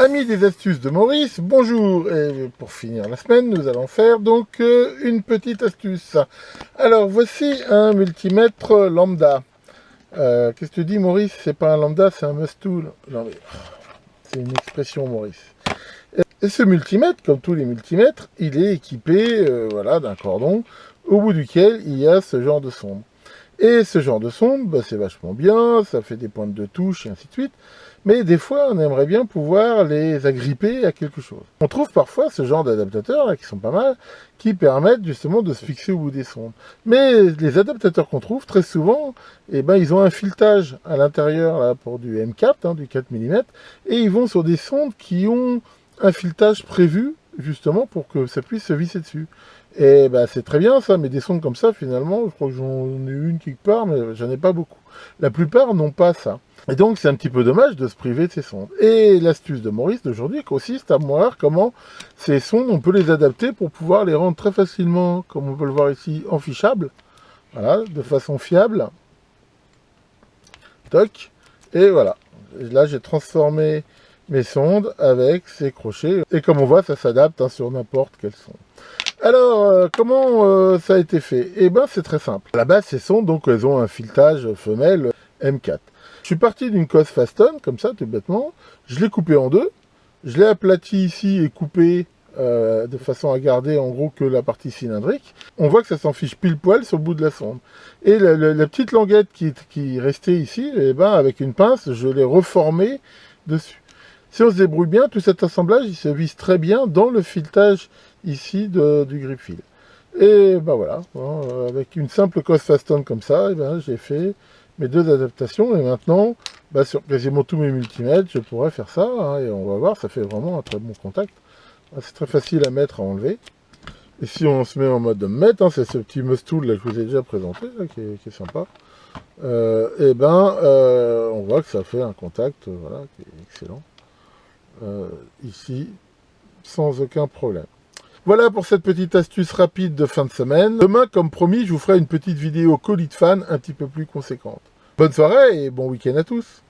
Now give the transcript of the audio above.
Amis des astuces de Maurice, bonjour. Et pour finir la semaine, nous allons faire donc une petite astuce. Alors voici un multimètre lambda. Qu'est-ce que tu dis Maurice? C'est pas un lambda, c'est un must-tool. Non mais c'est une expression Maurice. Et ce multimètre, comme tous les multimètres, il est équipé voilà, d'un cordon au bout duquel il y a ce genre de sonde. Et ce genre de sonde, bah, c'est vachement bien, ça fait des pointes de touche et ainsi de suite. Mais des fois, on aimerait bien pouvoir les agripper à quelque chose. On trouve parfois ce genre d'adaptateurs, là, qui sont pas mal, qui permettent justement de se fixer au bout des sondes. Mais les adaptateurs qu'on trouve, très souvent, eh ben, ils ont un filetage à l'intérieur là, pour du M4, hein, du 4 mm, et ils vont sur des sondes qui ont un filetage prévu, justement, pour que ça puisse se visser dessus. Et bah, c'est très bien ça, mais des sondes comme ça, finalement, je crois que j'en ai une quelque part, mais j'en ai pas beaucoup. La plupart n'ont pas ça. Et donc, c'est un petit peu dommage de se priver de ces sondes. Et l'astuce de Maurice d'aujourd'hui consiste à voir comment ces sondes, on peut les adapter pour pouvoir les rendre très facilement, comme on peut le voir ici, enfichables. Voilà, de façon fiable. Toc. Et voilà. Et là, j'ai transformé mes sondes avec ces crochets. Et comme on voit, ça s'adapte hein, sur n'importe quelle sonde. Alors, comment ça a été fait? Eh bien, c'est très simple. À la base, ces sondes, donc, elles ont un filetage femelle M4. Je suis parti d'une cosse Faston, comme ça, tout bêtement. Je l'ai coupé en deux. Je l'ai aplati ici et coupé de façon à garder, en gros, que la partie cylindrique. On voit que ça s'en fiche pile poil sur le bout de la sonde. Et la petite languette qui restait ici, eh ben, avec une pince, je l'ai reformée dessus. Si on se débrouille bien, tout cet assemblage, il se vise très bien dans le filetage ici du grip-fil. Et ben voilà, avec une simple cosse Faston comme ça, ben, j'ai fait mes deux adaptations. Et maintenant, ben, sur quasiment tous mes multimètres, je pourrais faire ça. Hein, et on va voir, ça fait vraiment un très bon contact. C'est très facile à mettre, à enlever. Et si on se met en mode mettre, hein, c'est ce petit must-tool là, que je vous ai déjà présenté, là, qui est sympa. Et ben, on voit que ça fait un contact voilà, qui est excellent. Ici, sans aucun problème. Voilà pour cette petite astuce rapide de fin de semaine. Demain, comme promis, je vous ferai une petite vidéo colis de fan un petit peu plus conséquente. Bonne soirée et bon week-end à tous.